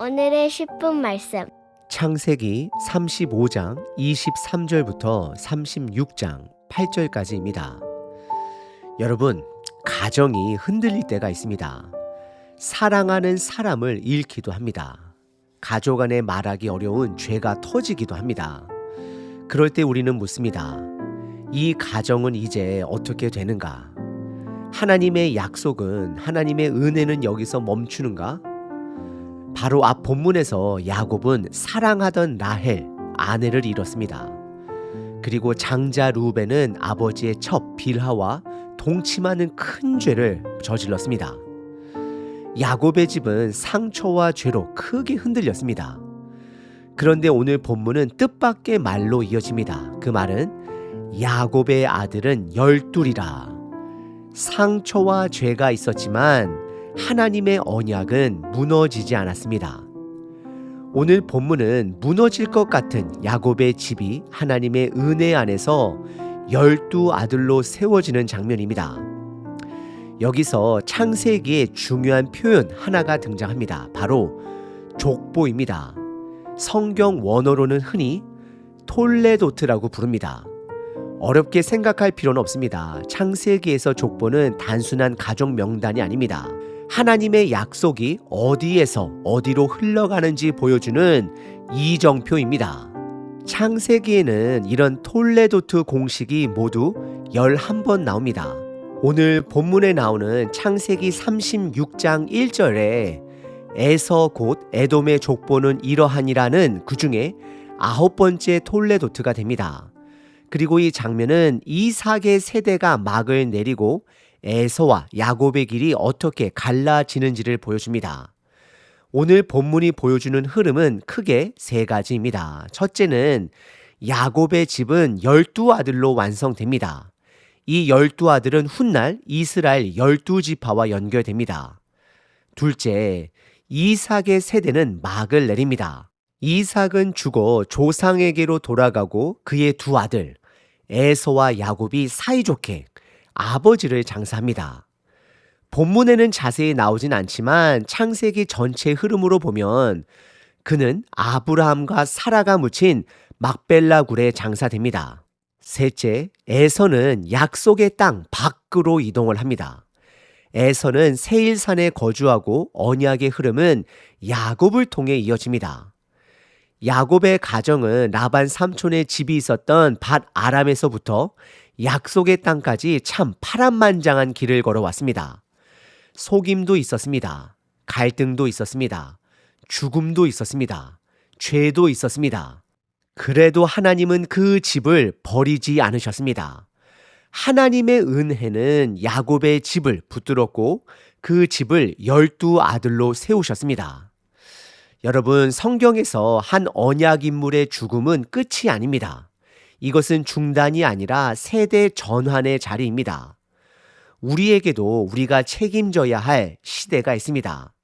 오늘의 10분 말씀. 창세기 35장 23절부터 36장 8절까지입니다. 여러분, 가정이 흔들릴 때가 있습니다. 사랑하는 사람을 잃기도 합니다. 가족 안에 말하기 어려운 죄가 터지기도 합니다. 그럴 때 우리는 묻습니다. 이 가정은 이제 어떻게 되는가? 하나님의 약속은, 하나님의 은혜는 여기서 멈추는가? 바로 앞 본문에서 야곱은 사랑하던 라헬, 아내를 잃었습니다. 그리고 장자 루벤은 아버지의 첩 빌하와 동침하는 큰 죄를 저질렀습니다. 야곱의 집은 상처와 죄로 크게 흔들렸습니다. 그런데 오늘 본문은 뜻밖의 말로 이어집니다. 그 말은 야곱의 아들은 12이라. 상처와 죄가 있었지만 하나님의 언약은 무너지지 않았습니다. 오늘 본문은 무너질 것 같은 야곱의 집이 하나님의 은혜 안에서 12아들로 세워지는 장면입니다. 여기서 창세기의 중요한 표현 하나가 등장합니다. 바로 족보입니다. 성경 원어로는 흔히 톨레도트라고 부릅니다. 어렵게 생각할 필요는 없습니다. 창세기에서 족보는 단순한 가족 명단이 아닙니다. 하나님의 약속이 어디에서 어디로 흘러가는지 보여주는 이정표입니다. 창세기에는 이런 톨레도트 공식이 모두 11번 나옵니다. 오늘 본문에 나오는 창세기 36장 1절에 에서 곧 에돔의 족보는 이러하니라는 그 중에 9번째 톨레도트가 됩니다. 그리고 이 장면은 이삭의 세대가 막을 내리고 에서와 야곱의 길이 어떻게 갈라지는지를 보여줍니다. 오늘 본문이 보여주는 흐름은 크게 세 가지입니다. 첫째는 야곱의 집은 12아들로 완성됩니다. 이 12아들은 훗날 이스라엘 12지파와 연결됩니다. 둘째, 이삭의 세대는 막을 내립니다. 이삭은 죽어 조상에게로 돌아가고 그의 두 아들 에서와 야곱이 사이좋게 아버지를 장사합니다. 본문에는 자세히 나오진 않지만 창세기 전체 흐름으로 보면 그는 아브라함과 사라가 묻힌 막벨라 굴에 장사됩니다. 셋째, 에서는 약속의 땅 밖으로 이동을 합니다. 에서는 세일산에 거주하고 언약의 흐름은 야곱을 통해 이어집니다. 야곱의 가정은 라반 삼촌의 집이 있었던 밧 아람에서부터 약속의 땅까지 참 파란만장한 길을 걸어왔습니다. 속임도 있었습니다. 갈등도 있었습니다. 죽음도 있었습니다. 죄도 있었습니다. 그래도 하나님은 그 집을 버리지 않으셨습니다. 하나님의 은혜는 야곱의 집을 붙들었고 그 집을 12아들로 세우셨습니다. 여러분, 성경에서 한 언약 인물의 죽음은 끝이 아닙니다. 이것은 중단이 아니라 세대 전환의 자리입니다. 우리에게도 우리가 책임져야 할 시대가 있습니다.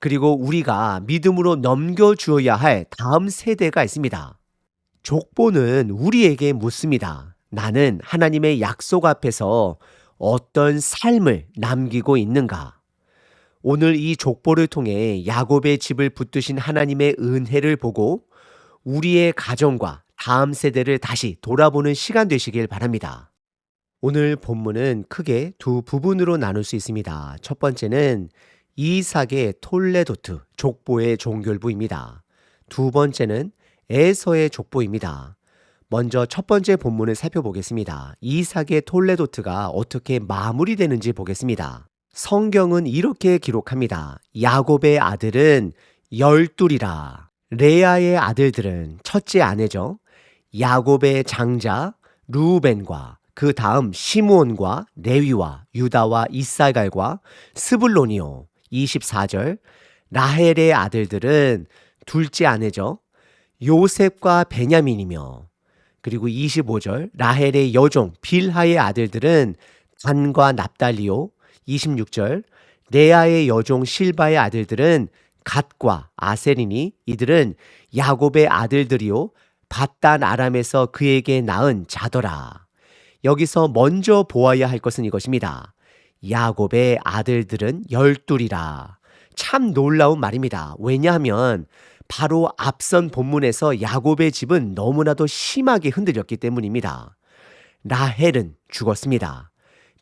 그리고 우리가 믿음으로 넘겨주어야 할 다음 세대가 있습니다. 족보는 우리에게 묻습니다. 나는 하나님의 약속 앞에서 어떤 삶을 남기고 있는가? 오늘 이 족보를 통해 야곱의 집을 붙드신 하나님의 은혜를 보고 우리의 가정과 다음 세대를 다시 돌아보는 시간 되시길 바랍니다. 오늘 본문은 크게 두 부분으로 나눌 수 있습니다. 첫 번째는 이삭의 톨레도트, 족보의 종결부입니다. 두 번째는 에서의 족보입니다. 먼저 첫 번째 본문을 살펴보겠습니다. 이삭의 톨레도트가 어떻게 마무리되는지 보겠습니다. 성경은 이렇게 기록합니다. 야곱의 아들은 12이라. 레아의 아들들은 첫째 아내죠. 야곱의 장자 루벤과 그 다음 시므온과 레위와 유다와 이사갈과 스불론이요. 24절. 라헬의 아들들은 둘째 아내죠. 요셉과 베냐민이며, 그리고 25절. 라헬의 여종 빌하의 아들들은 단과 납달리요. 26절. 레아의 여종 실바의 아들들은 갓과 아셀이니 이들은 야곱의 아들들이요 밧단 아람에서 그에게 낳은 자더라. 여기서 먼저 보아야 할 것은 이것입니다. 야곱의 아들들은 12이라. 참 놀라운 말입니다. 왜냐하면 바로 앞선 본문에서 야곱의 집은 너무나도 심하게 흔들렸기 때문입니다. 라헬은 죽었습니다.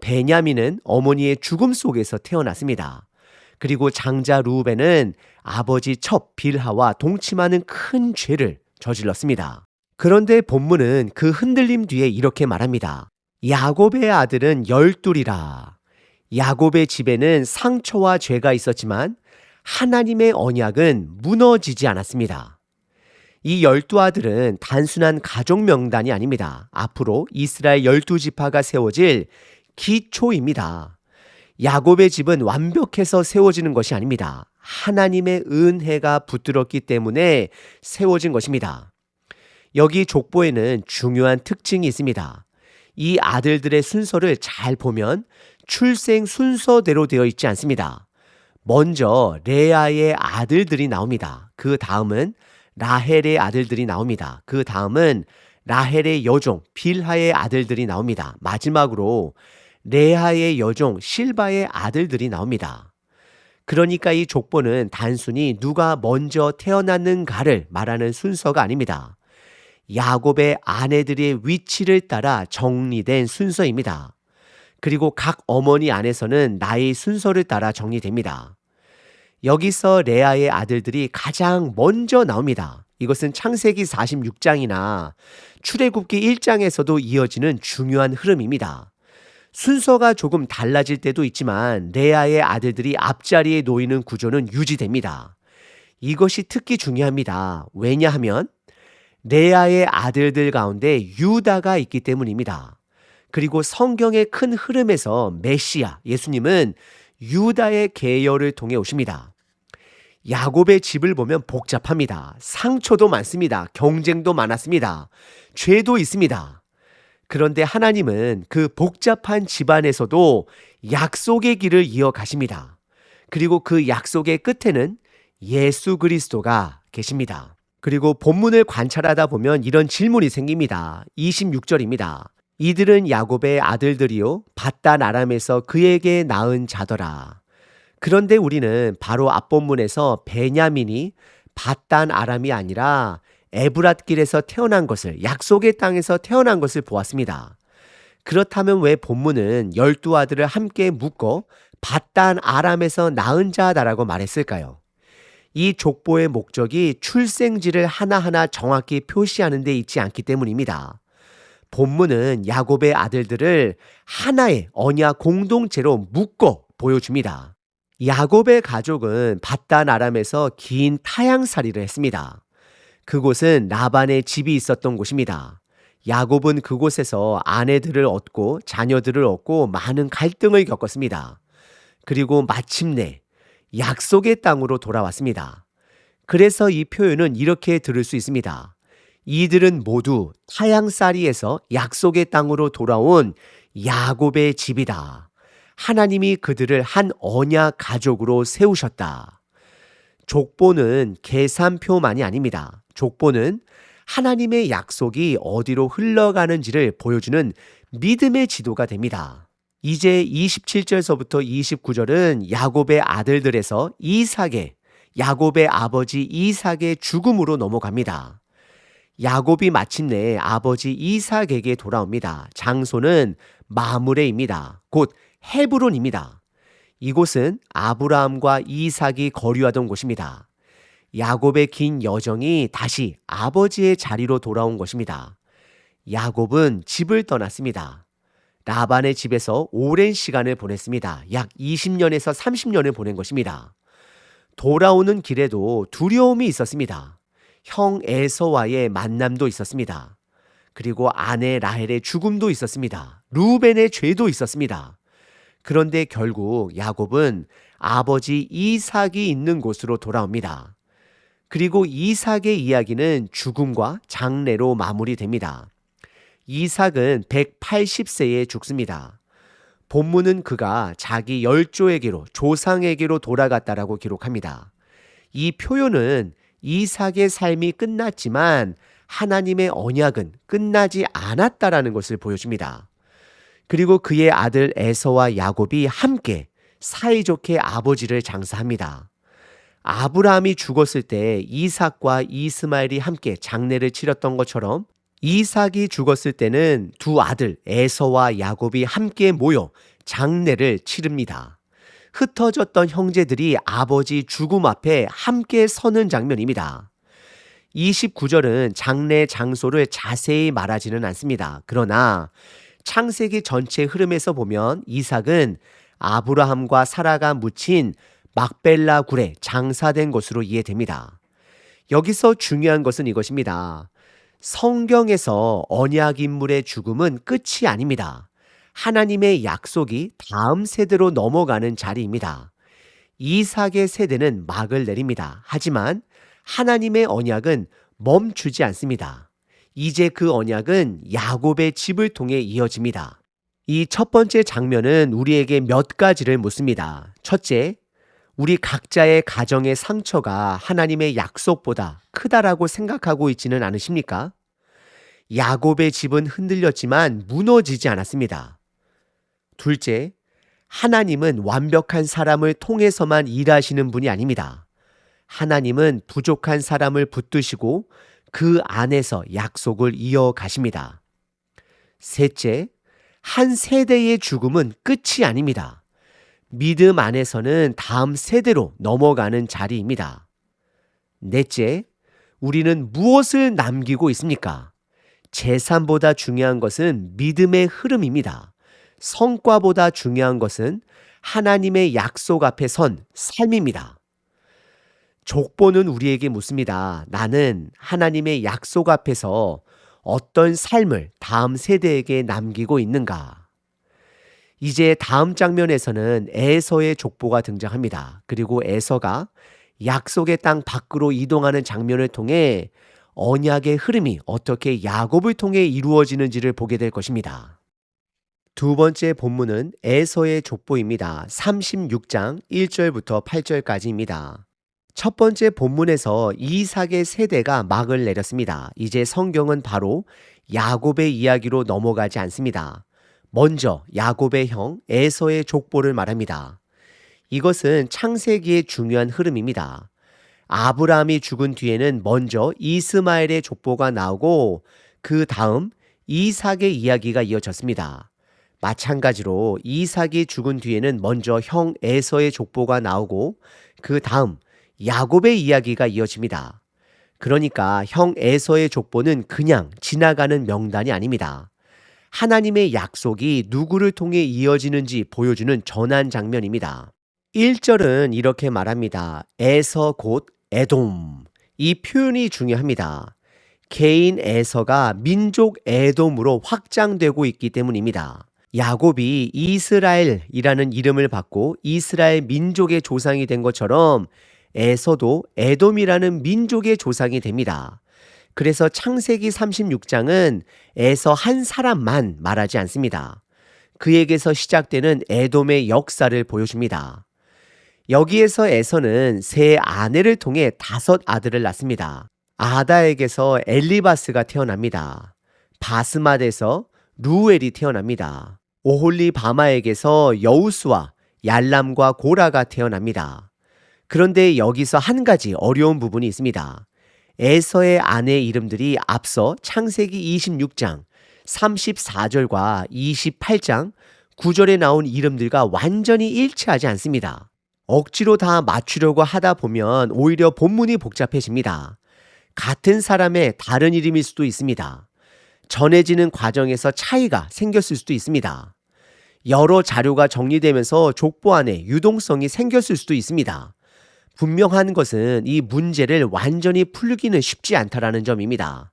베냐민은 어머니의 죽음 속에서 태어났습니다. 그리고 장자 루벤은 아버지 첩 빌하와 동침하는 큰 죄를 저질렀습니다. 그런데 본문은 그 흔들림 뒤에 이렇게 말합니다. 야곱의 아들은 12이라. 야곱의 집에는 상처와 죄가 있었지만 하나님의 언약은 무너지지 않았습니다. 이 12아들은 단순한 가족 명단이 아닙니다. 앞으로 이스라엘 12지파가 세워질 기초입니다. 야곱의 집은 완벽해서 세워지는 것이 아닙니다. 하나님의 은혜가 붙들었기 때문에 세워진 것입니다. 여기 족보에는 중요한 특징이 있습니다. 이 아들들의 순서를 잘 보면 출생 순서대로 되어 있지 않습니다. 먼저 레아의 아들들이 나옵니다. 그 다음은 라헬의 아들들이 나옵니다. 그 다음은 라헬의 여종 빌하의 아들들이 나옵니다. 마지막으로 레아의 여종 실바의 아들들이 나옵니다. 그러니까 이 족보는 단순히 누가 먼저 태어났는가를 말하는 순서가 아닙니다. 야곱의 아내들의 위치를 따라 정리된 순서입니다. 그리고 각 어머니 안에서는 나이 순서를 따라 정리됩니다. 여기서 레아의 아들들이 가장 먼저 나옵니다. 이것은 창세기 46장이나 출애굽기 1장에서도 이어지는 중요한 흐름입니다. 순서가 조금 달라질 때도 있지만 레아의 아들들이 앞자리에 놓이는 구조는 유지됩니다. 이것이 특히 중요합니다. 왜냐하면 레아의 아들들 가운데 유다가 있기 때문입니다. 그리고 성경의 큰 흐름에서 메시아, 예수님은 유다의 계열을 통해 오십니다. 야곱의 집을 보면 복잡합니다. 상처도 많습니다. 경쟁도 많았습니다. 죄도 있습니다. 그런데 하나님은 그 복잡한 집안에서도 약속의 길을 이어가십니다. 그리고 그 약속의 끝에는 예수 그리스도가 계십니다. 그리고 본문을 관찰하다 보면 이런 질문이 생깁니다. 26절입니다. 이들은 야곱의 아들들이요 밧단 아람에서 그에게 낳은 자더라. 그런데 우리는 바로 앞본문에서 베냐민이 밧단 아람이 아니라 에브랏길에서 태어난 것을, 약속의 땅에서 태어난 것을 보았습니다. 그렇다면 왜 본문은 12아들을 함께 묶어 밧단 아람에서 낳은 자다라고 말했을까요? 이 족보의 목적이 출생지를 하나하나 정확히 표시하는 데 있지 않기 때문입니다. 본문은 야곱의 아들들을 하나의 언약 공동체로 묶어 보여줍니다. 야곱의 가족은 밧단 아람에서 긴 타향살이를 했습니다. 그곳은 라반의 집이 있었던 곳입니다. 야곱은 그곳에서 아내들을 얻고 자녀들을 얻고 많은 갈등을 겪었습니다. 그리고 마침내 약속의 땅으로 돌아왔습니다. 그래서 이 표현은 이렇게 들을 수 있습니다. 이들은 모두 타향살이에서 약속의 땅으로 돌아온 야곱의 집이다. 하나님이 그들을 한 언약 가족으로 세우셨다. 족보는 계산표만이 아닙니다. 족보는 하나님의 약속이 어디로 흘러가는지를 보여주는 믿음의 지도가 됩니다. 이제 27절서부터 29절은 야곱의 아들들에서 이삭의, 야곱의 아버지 이삭의 죽음으로 넘어갑니다. 야곱이 마침내 아버지 이삭에게 돌아옵니다. 장소는 마므레입니다. 곧 헤브론입니다. 이곳은 아브라함과 이삭이 거류하던 곳입니다. 야곱의 긴 여정이 다시 아버지의 자리로 돌아온 것입니다. 야곱은 집을 떠났습니다. 라반의 집에서 오랜 시간을 보냈습니다. 약 20년에서 30년을 보낸 것입니다. 돌아오는 길에도 두려움이 있었습니다. 형 에서와의 만남도 있었습니다. 그리고 아내 라헬의 죽음도 있었습니다. 루벤의 죄도 있었습니다. 그런데 결국 야곱은 아버지 이삭이 있는 곳으로 돌아옵니다. 그리고 이삭의 이야기는 죽음과 장례로 마무리됩니다. 이삭은 180세에 죽습니다. 본문은 그가 자기 열조에게로, 조상에게로 돌아갔다라고 기록합니다. 이 표현은 이삭의 삶이 끝났지만 하나님의 언약은 끝나지 않았다라는 것을 보여줍니다. 그리고 그의 아들 에서와 야곱이 함께 사이좋게 아버지를 장사합니다. 아브라함이 죽었을 때 이삭과 이스마엘이 함께 장례를 치렀던 것처럼 이삭이 죽었을 때는 두 아들 에서와 야곱이 함께 모여 장례를 치릅니다. 흩어졌던 형제들이 아버지 죽음 앞에 함께 서는 장면입니다. 29절은 장례 장소를 자세히 말하지는 않습니다. 그러나 창세기 전체 흐름에서 보면 이삭은 아브라함과 사라가 묻힌 막벨라 굴에 장사된 것으로 이해됩니다. 여기서 중요한 것은 이것입니다. 성경에서 언약 인물의 죽음은 끝이 아닙니다. 하나님의 약속이 다음 세대로 넘어가는 자리입니다. 이삭의 세대는 막을 내립니다. 하지만 하나님의 언약은 멈추지 않습니다. 이제 그 언약은 야곱의 집을 통해 이어집니다. 이 첫 번째 장면은 우리에게 몇 가지를 묻습니다. 첫째, 우리 각자의 가정의 상처가 하나님의 약속보다 크다라고 생각하고 있지는 않으십니까? 야곱의 집은 흔들렸지만 무너지지 않았습니다. 둘째, 하나님은 완벽한 사람을 통해서만 일하시는 분이 아닙니다. 하나님은 부족한 사람을 붙드시고 그 안에서 약속을 이어가십니다. 셋째, 한 세대의 죽음은 끝이 아닙니다. 믿음 안에서는 다음 세대로 넘어가는 자리입니다. 넷째, 우리는 무엇을 남기고 있습니까? 재산보다 중요한 것은 믿음의 흐름입니다. 성과보다 중요한 것은 하나님의 약속 앞에 선 삶입니다. 족보는 우리에게 묻습니다. 나는 하나님의 약속 앞에서 어떤 삶을 다음 세대에게 남기고 있는가? 이제 다음 장면에서는 에서의 족보가 등장합니다. 그리고 에서가 약속의 땅 밖으로 이동하는 장면을 통해 언약의 흐름이 어떻게 야곱을 통해 이루어지는지를 보게 될 것입니다. 두 번째 본문은 에서의 족보입니다. 36장 1절부터 8절까지입니다. 첫 번째 본문에서 이삭의 세대가 막을 내렸습니다. 이제 성경은 바로 야곱의 이야기로 넘어가지 않습니다. 먼저 야곱의 형 에서의 족보를 말합니다. 이것은 창세기의 중요한 흐름입니다. 아브라함이 죽은 뒤에는 먼저 이스마엘의 족보가 나오고 그 다음 이삭의 이야기가 이어졌습니다. 마찬가지로 이삭이 죽은 뒤에는 먼저 형 에서의 족보가 나오고 그 다음 야곱의 이야기가 이어집니다. 그러니까 형 에서의 족보는 그냥 지나가는 명단이 아닙니다. 하나님의 약속이 누구를 통해 이어지는지 보여주는 전환 장면입니다. 1절은 이렇게 말합니다. 에서 곧 에돔. 이 표현이 중요합니다. 개인 에서가 민족 에돔으로 확장되고 있기 때문입니다. 야곱이 이스라엘이라는 이름을 받고 이스라엘 민족의 조상이 된 것처럼 에서도 에돔이라는 민족의 조상이 됩니다. 그래서 창세기 36장은 에서 한 사람만 말하지 않습니다. 그에게서 시작되는 에돔의 역사를 보여줍니다. 여기에서 에서는 세 아내를 통해 5 아들을 낳습니다. 아다에게서 엘리바스가 태어납니다. 바스맛에서 루엘이 태어납니다. 오홀리바마에게서 여우스와 얄람과 고라가 태어납니다. 그런데 여기서 한 가지 어려운 부분이 있습니다. 에서의 아내 이름들이 앞서 창세기 26장 34절과 28장 9절에 나온 이름들과 완전히 일치하지 않습니다. 억지로 다 맞추려고 하다 보면 오히려 본문이 복잡해집니다. 같은 사람의 다른 이름일 수도 있습니다. 전해지는 과정에서 차이가 생겼을 수도 있습니다. 여러 자료가 정리되면서 족보 안에 유동성이 생겼을 수도 있습니다. 분명한 것은 이 문제를 완전히 풀기는 쉽지 않다라는 점입니다.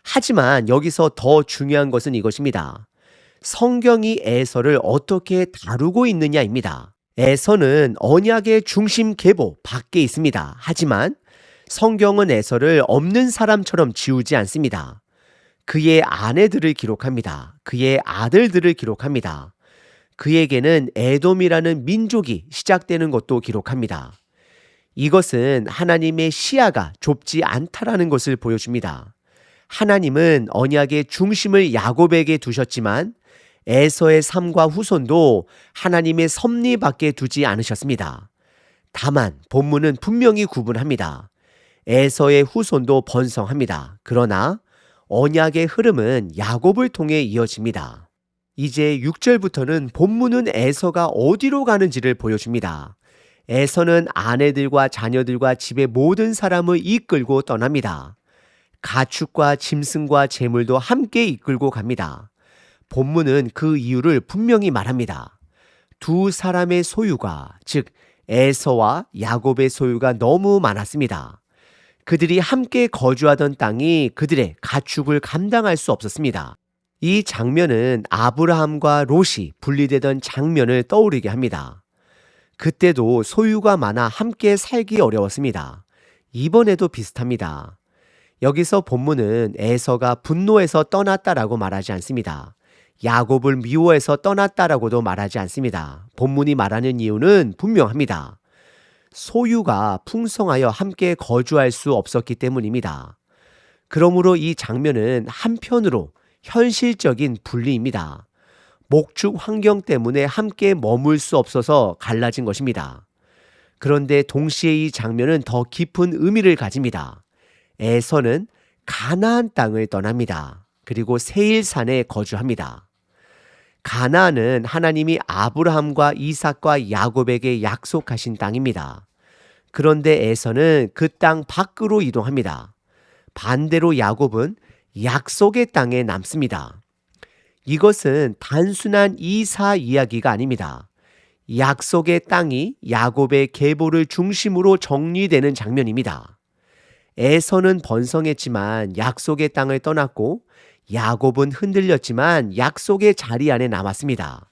하지만 여기서 더 중요한 것은 이것입니다. 성경이 에서를 어떻게 다루고 있느냐입니다. 에서는 언약의 중심 계보 밖에 있습니다. 하지만 성경은 에서를 없는 사람처럼 지우지 않습니다. 그의 아내들을 기록합니다. 그의 아들들을 기록합니다. 그에게는 에돔이라는 민족이 시작되는 것도 기록합니다. 이것은 하나님의 시야가 좁지 않다라는 것을 보여줍니다. 하나님은 언약의 중심을 야곱에게 두셨지만 에서의 삶과 후손도 하나님의 섭리 밖에 두지 않으셨습니다. 다만 본문은 분명히 구분합니다. 에서의 후손도 번성합니다. 그러나 언약의 흐름은 야곱을 통해 이어집니다. 이제 6절부터는 본문은 에서가 어디로 가는지를 보여줍니다. 에서는 아내들과 자녀들과 집의 모든 사람을 이끌고 떠납니다. 가축과 짐승과 재물도 함께 이끌고 갑니다. 본문은 그 이유를 분명히 말합니다. 두 사람의 소유가, 즉 에서와 야곱의 소유가 너무 많았습니다. 그들이 함께 거주하던 땅이 그들의 가축을 감당할 수 없었습니다. 이 장면은 아브라함과 롯이 분리되던 장면을 떠오르게 합니다. 그때도 소유가 많아 함께 살기 어려웠습니다. 이번에도 비슷합니다. 여기서 본문은 에서가 분노해서 떠났다라고 말하지 않습니다. 야곱을 미워해서 떠났다라고도 말하지 않습니다. 본문이 말하는 이유는 분명합니다. 소유가 풍성하여 함께 거주할 수 없었기 때문입니다. 그러므로 이 장면은 한편으로 현실적인 분리입니다. 목축 환경 때문에 함께 머물 수 없어서 갈라진 것입니다. 그런데 동시에 이 장면은 더 깊은 의미를 가집니다. 에서는 가나안 땅을 떠납니다. 그리고 세일산에 거주합니다. 가나안은 하나님이 아브라함과 이삭과 야곱에게 약속하신 땅입니다. 그런데 에서는 그 땅 밖으로 이동합니다. 반대로 야곱은 약속의 땅에 남습니다. 이것은 단순한 이사 이야기가 아닙니다. 약속의 땅이 야곱의 계보를 중심으로 정리되는 장면입니다. 에서는 번성했지만 약속의 땅을 떠났고 야곱은 흔들렸지만 약속의 자리 안에 남았습니다.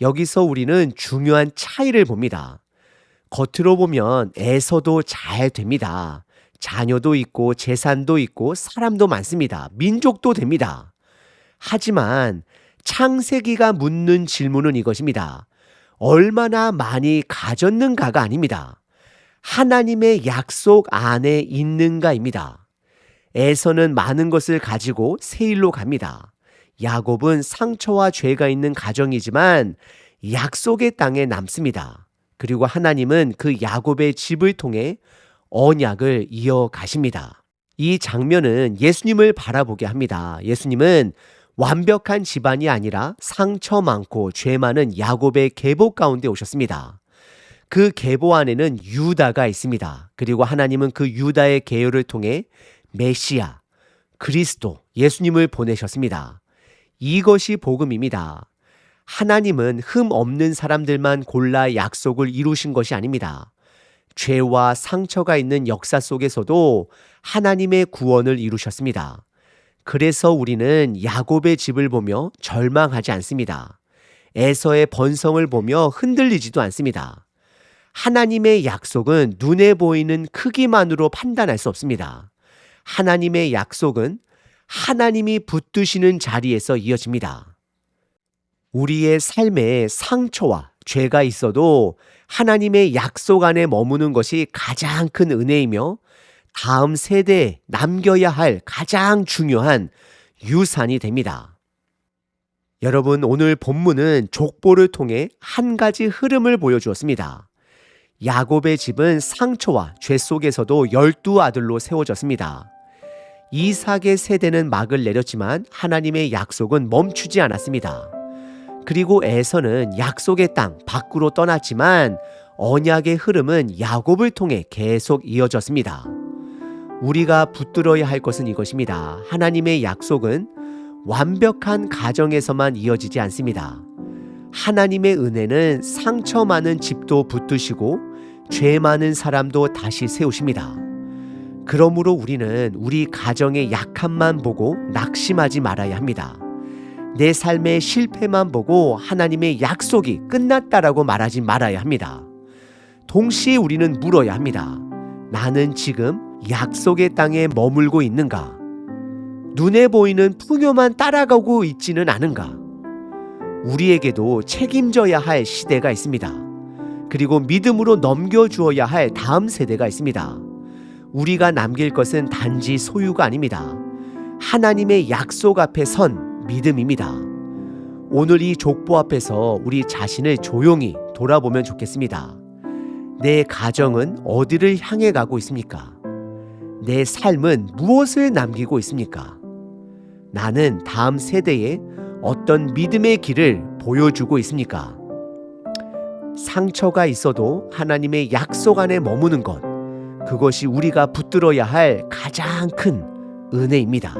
여기서 우리는 중요한 차이를 봅니다. 겉으로 보면 에서도 잘 됩니다. 자녀도 있고 재산도 있고 사람도 많습니다. 민족도 됩니다. 하지만 창세기가 묻는 질문은 이것입니다. 얼마나 많이 가졌는가가 아닙니다. 하나님의 약속 안에 있는가입니다. 에서는 많은 것을 가지고 세일로 갑니다. 야곱은 상처와 죄가 있는 가정이지만 약속의 땅에 남습니다. 그리고 하나님은 그 야곱의 집을 통해 언약을 이어가십니다. 이 장면은 예수님을 바라보게 합니다. 예수님은 완벽한 집안이 아니라 상처 많고 죄 많은 야곱의 계보 가운데 오셨습니다. 그 계보 안에는 유다가 있습니다. 그리고 하나님은 그 유다의 계열을 통해 메시아, 그리스도, 예수님을 보내셨습니다. 이것이 복음입니다. 하나님은 흠 없는 사람들만 골라 약속을 이루신 것이 아닙니다. 죄와 상처가 있는 역사 속에서도 하나님의 구원을 이루셨습니다. 그래서 우리는 야곱의 집을 보며 절망하지 않습니다. 에서의 번성을 보며 흔들리지도 않습니다. 하나님의 약속은 눈에 보이는 크기만으로 판단할 수 없습니다. 하나님의 약속은 하나님이 붙드시는 자리에서 이어집니다. 우리의 삶에 상처와 죄가 있어도 하나님의 약속 안에 머무는 것이 가장 큰 은혜이며 다음 세대에 남겨야 할 가장 중요한 유산이 됩니다. 여러분, 오늘 본문은 족보를 통해 한 가지 흐름을 보여주었습니다. 야곱의 집은 상처와 죄 속에서도 12아들로 세워졌습니다. 이삭의 세대는 막을 내렸지만 하나님의 약속은 멈추지 않았습니다. 그리고 에서는 약속의 땅 밖으로 떠났지만 언약의 흐름은 야곱을 통해 계속 이어졌습니다. 우리가 붙들어야 할 것은 이것입니다. 하나님의 약속은 완벽한 가정에서만 이어지지 않습니다. 하나님의 은혜는 상처 많은 집도 붙드시고 죄 많은 사람도 다시 세우십니다. 그러므로 우리는 우리 가정의 약함만 보고 낙심하지 말아야 합니다. 내 삶의 실패만 보고 하나님의 약속이 끝났다라고 말하지 말아야 합니다. 동시에 우리는 물어야 합니다. 나는 지금 약속의 땅에 머물고 있는가? 눈에 보이는 풍요만 따라가고 있지는 않은가? 우리에게도 책임져야 할 시대가 있습니다. 그리고 믿음으로 넘겨주어야 할 다음 세대가 있습니다. 우리가 남길 것은 단지 소유가 아닙니다. 하나님의 약속 앞에 선 믿음입니다. 오늘 이 족보 앞에서 우리 자신을 조용히 돌아보면 좋겠습니다. 내 가정은 어디를 향해 가고 있습니까? 내 삶은 무엇을 남기고 있습니까? 나는 다음 세대에 어떤 믿음의 길을 보여주고 있습니까? 상처가 있어도 하나님의 약속 안에 머무는 것, 그것이 우리가 붙들어야 할 가장 큰 은혜입니다.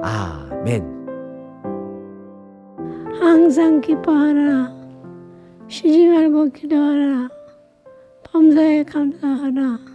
아멘. 항상 기뻐하라. 쉬지 말고 기도하라. 범사에 감사하라.